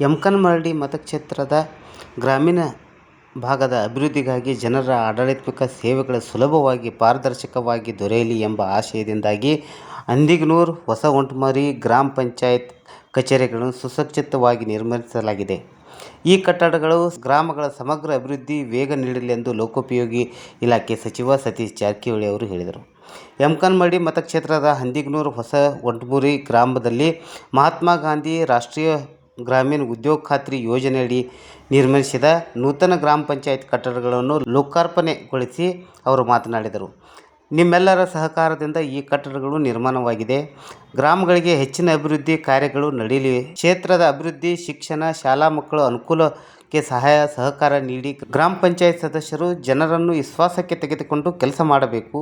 ಯಮಕನಮರಡಿ ಮತಕ್ಷೇತ್ರದ ಗ್ರಾಮೀಣ ಭಾಗದ ಅಭಿವೃದ್ಧಿಗಾಗಿ ಜನರ ಆಡಳಿತಾತ್ಮಕ ಸೇವೆಗಳು ಸುಲಭವಾಗಿ ಪಾರದರ್ಶಕವಾಗಿ ದೊರೆಯಲಿ ಎಂಬ ಆಶಯದಿಂದಾಗಿ ಅಂದಿಗನೂರು, ಹೊಸಹೊಂಟಮರಿ ಗ್ರಾಮ ಪಂಚಾಯತ್ ಕಚೇರಿಗಳನ್ನು ಸುಸಜ್ಜಿತವಾಗಿ ನಿರ್ಮಿಸಲಾಗಿದೆ. ಈ ಕಟ್ಟಡಗಳು ಗ್ರಾಮಗಳ ಸಮಗ್ರ ಅಭಿವೃದ್ಧಿ ವೇಗ ನೀಡಲಿ ಎಂದು ಲೋಕೋಪಯೋಗಿ ಇಲಾಖೆ ಸಚಿವ ಸತೀಶ್ ಜಾರಕಿಹೊಳಿ ಅವರು ಹೇಳಿದರು. ಯಮಕನಮರಡಿ ಮತಕ್ಷೇತ್ರದ ಅಂದಿಗನೂರು, ಹೊಸಹೊಂಟಮರಿ ಗ್ರಾಮದಲ್ಲಿ ಮಹಾತ್ಮ ಗಾಂಧಿ ರಾಷ್ಟ್ರೀಯ ಗ್ರಾಮೀಣ ಉದ್ಯೋಗ ಖಾತ್ರಿ ಯೋಜನೆಯಡಿ ನಿರ್ಮಿಸಿದ ನೂತನ ಗ್ರಾಮ ಪಂಚಾಯತ್ ಕಟ್ಟಡಗಳನ್ನು ಲೋಕಾರ್ಪಣೆಗೊಳಿಸಿ ಅವರು ಮಾತನಾಡಿದರು. ನಿಮ್ಮೆಲ್ಲರ ಸಹಕಾರದಿಂದ ಈ ಕಟ್ಟಡಗಳು ನಿರ್ಮಾಣವಾಗಿದೆ. ಗ್ರಾಮಗಳಿಗೆ ಹೆಚ್ಚಿನ ಅಭಿವೃದ್ಧಿ ಕಾರ್ಯಗಳು ನಡೆಯಲಿವೆ. ಕ್ಷೇತ್ರದ ಅಭಿವೃದ್ಧಿ, ಶಿಕ್ಷಣ, ಶಾಲಾ ಮಕ್ಕಳ ಅನುಕೂಲಕ್ಕೆ ಸಹಾಯ ಸಹಕಾರ ನೀಡಿ ಗ್ರಾಮ ಪಂಚಾಯತ್ ಸದಸ್ಯರು ಜನರನ್ನು ವಿಶ್ವಾಸಕ್ಕೆ ತೆಗೆದುಕೊಂಡು ಕೆಲಸ ಮಾಡಬೇಕು.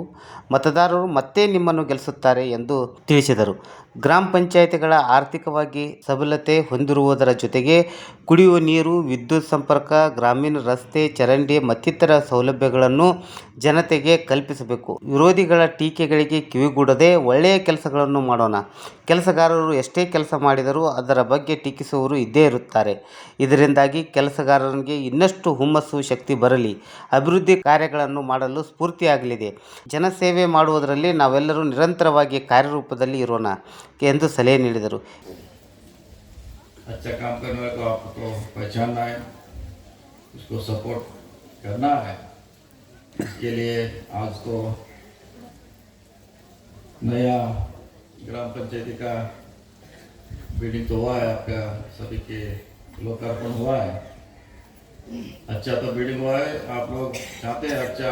ಮತದಾರರು ಮತ್ತೆ ನಿಮ್ಮನ್ನು ಗೆಲ್ಲಿಸುತ್ತಾರೆ ಎಂದು ತಿಳಿಸಿದರು. ಗ್ರಾಮ ಪಂಚಾಯತ್ಗಳ ಆರ್ಥಿಕವಾಗಿ ಸಬಲತೆ ಹೊಂದಿರುವುದರ ಜೊತೆಗೆ ಕುಡಿಯುವ ನೀರು, ವಿದ್ಯುತ್ ಸಂಪರ್ಕ, ಗ್ರಾಮೀಣ ರಸ್ತೆ, ಚರಂಡಿ ಮತ್ತಿತರ ಸೌಲಭ್ಯಗಳನ್ನು ಜನತೆಗೆ ಕಲ್ಪಿಸಬೇಕು. ವಿರೋಧಿಗಳ ಟೀಕೆಗಳಿಗೆ ಕಿವಿಗೂಡದೆ ಒಳ್ಳೆಯ ಕೆಲಸಗಳನ್ನು ಮಾಡೋಣ. ಕೆಲಸಗಾರರು ಎಷ್ಟೇ ಕೆಲಸ ಮಾಡಿದರೂ ಅದರ ಬಗ್ಗೆ ಟೀಕಿಸುವವರು ಇದ್ದೇ ಇರುತ್ತಾರೆ. ಇದರಿಂದಾಗಿ ಕೆಲಸಗಾರರಿಗೆ ಇನ್ನಷ್ಟು ಹುಮ್ಮಸ್ಸು, ಶಕ್ತಿ ಬರಲಿ, ಅಭಿವೃದ್ಧಿ ಕಾರ್ಯಗಳನ್ನು ಮಾಡಲು ಸ್ಫೂರ್ತಿಯಾಗಲಿದೆ. ಜನಸೇವೆ ಮಾಡುವುದರಲ್ಲಿ ನಾವೆಲ್ಲರೂ ನಿರಂತರವಾಗಿ ಕಾರ್ಯರೂಪದಲ್ಲಿ ಇರೋಣ ಎಂದು ಸಲಹೆ ನೀಡಿದರು. अच्छा काम करने वाले को आपको पहचानना है, उसको सपोर्ट करना है. इसके लिए आज तो नया ग्राम पंचायती का बिल्डिंग तो हुआ है, आपका सभी के लोकार्पण हुआ है. अच्छा तो बिल्डिंग हुआ है, आप लोग चाहते हैं अच्छा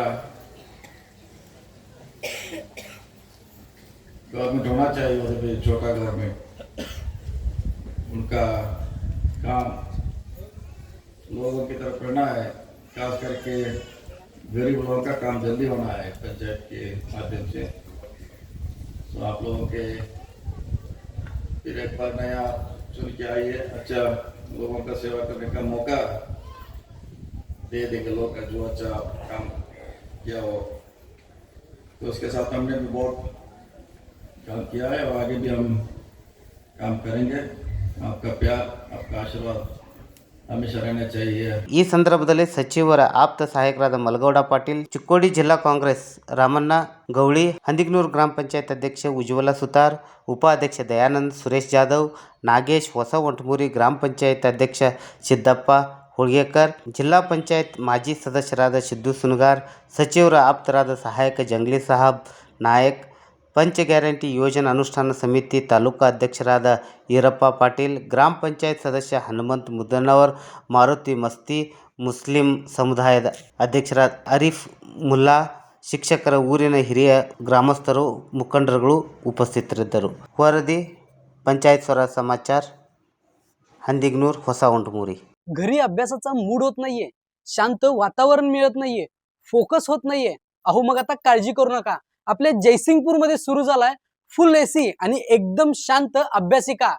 गवर्नमेंट होना चाहिए, उधर भी छोटा गवर्नमेंट. उनका काम लोगों की तरफ रहना है, खास करके गरीब लोगों का काम जल्दी होना है पंचायत के माध्यम से. तो आप लोगों के फिर एक बार नया चुन के आइए, अच्छा लोगों का सेवा करने का मौका दे देंगे लोग का जो अच्छा काम किया हो. तो उसके साथ हमने भी बहुत काम किया है और आगे भी हम काम करेंगे. आपका प्यार, आपका आशीर्वाद हमेशा रहना चाहिए. ಈ ಸಂದರ್ಭದಲ್ಲಿ ಸಚಿವರ ಆಪ್ತ ಸಹಾಯಕರಾದ ಮಲಗೌಡ ಪಾಟೀಲ್, ಚಿಕ್ಕೋಡಿ ಜಿಲ್ಲಾ ಕಾಂಗ್ರೆಸ್ ರಾಮಣ್ಣ ಗೌಳಿ, ಅಂದಿಗನೂರು ಗ್ರಾಮ ಪಂಚಾಯತ್ ಅಧ್ಯಕ್ಷ ಉಜ್ವಲ ಸುತಾರ್, ಉಪಾಧ್ಯಕ್ಷ ದಯಾನಂದ್, ಸುರೇಶ್ ಜಾಧವ್, ನಾಗೇಶ್, ಹೊಸಹೊಂಟಮರಿ ಗ್ರಾಮ ಪಂಚಾಯತ್ ಅಧ್ಯಕ್ಷ ಸಿದ್ದಪ್ಪ ಹುಳ್ಗೇಕರ್, ಜಿಲ್ಲಾ ಪಂಚಾಯತ್ ಮಾಜಿ ಸದಸ್ಯರಾದ ಸಿದ್ದು ಸುನಗಾರ್, ಸಚಿವರ ಆಪ್ತರಾದ ಸಹಾಯಕ ಜಂಗ್ಲಿ ಸಾಹಬ್ ನಾಯಕ್, ಪಂಚ ಗ್ಯಾರಂಟಿ ಯೋಜನಾ ಅನುಷ್ಠಾನ ಸಮಿತಿ ತಾಲೂಕಾ ಅಧ್ಯಕ್ಷರಾದ ಈರಪ್ಪ ಪಾಟೀಲ್, ಗ್ರಾಮ ಪಂಚಾಯತ್ ಸದಸ್ಯ ಹನುಮಂತ್ ಮುದ್ದನವರ್, ಮಾರುತಿ ಮಸ್ತಿ, ಮುಸ್ಲಿಂ ಸಮುದಾಯದ ಅಧ್ಯಕ್ಷರಾದ ಅರೀಫ್ ಮುಲ್ಲಾ, ಶಿಕ್ಷಕರ, ಊರಿನ ಹಿರಿಯ ಗ್ರಾಮಸ್ಥರು, ಮುಖಂಡರುಗಳು ಉಪಸ್ಥಿತರಿದ್ದರು. वरदी पंचायत स्वराज समाचार, अंदिगनूर, ಹೊಸಹೊಂಟಮರಿ. घरी अभ्यासाचा मूड होत नाहीये, शांत वातावरण मिळत नाहीये, फोकस होत नाहीये. अहो मग आता काळजी करू नका. आपल्या जयसिंगपूर मध्ये सुरू झालाय फुल एसी आणि एकदम शांत अभ्यासिका.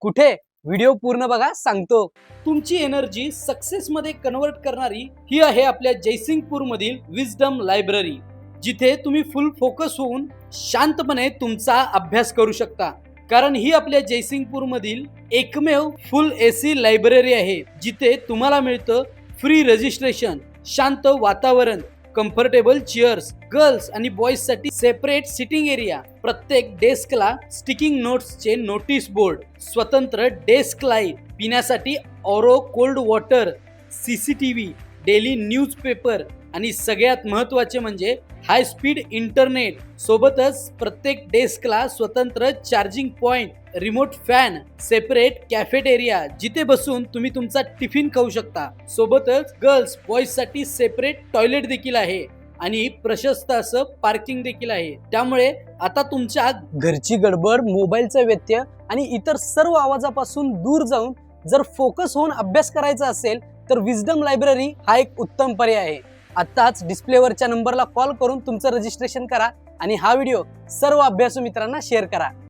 कुठे? व्हिडिओ पूर्ण बघा, सांगतो. तुमची एनर्जी सक्सेस मध्ये कन्वर्ट करणारी ही आहे आपल्या जयसिंगपूर मधील विजडम लायब्ररी, जिथे तुम्ही फुल फोकस होऊन शांतपणे तुमचा अभ्यास करू शकता. कारण ही आपल्या जयसिंगपूर मधील एकमेव फुल एसी लायब्ररी आहे, जिथे तुम्हाला मिळतं फ्री रजिस्ट्रेशन, शांत वातावरण, कम्फर्टेबल चेअर्स, गर्ल्स आणि बॉईज साठी सेपरेट सिटिंग एरिया, प्रत्येक डेस्कला स्टिकिंग नोट्सचे नोटीस बोर्ड, स्वतंत्र डेस्क लाईट, पिण्यासाठी Auro cold water, CCTV, daily newspaper आणि सगळ्यात महत्त्वाचे म्हणजे हाय स्पीड इंटरनेट. सोबतच प्रत्येक डेस्कला स्वतंत्र charging point, remote fan, separate cafeteria, जिथे बसून तुम्ही तुमचा टिफिन खाऊ शकता. सोबतच गर्ल्स बॉईज साठी सेपरेट टॉयलेट देखील आहे आणि प्रशस्त असं पार्किंग देखील आहे. त्यामुळे आता तुमच्या घरची गडबड, मोबाईलचा व्यत्यय आणि इतर सर्व आवाजापासून दूर जाऊन जर फोकस होऊन अभ्यास करायचा असेल तर विजडम लायब्ररी हा एक उत्तम पर्याय आहे. आताच डिस्प्लेवरच्या नंबरला कॉल करून तुमचं रजिस्ट्रेशन करा आणि हा व्हिडिओ सर्व अभ्यासू मित्रांना शेअर करा.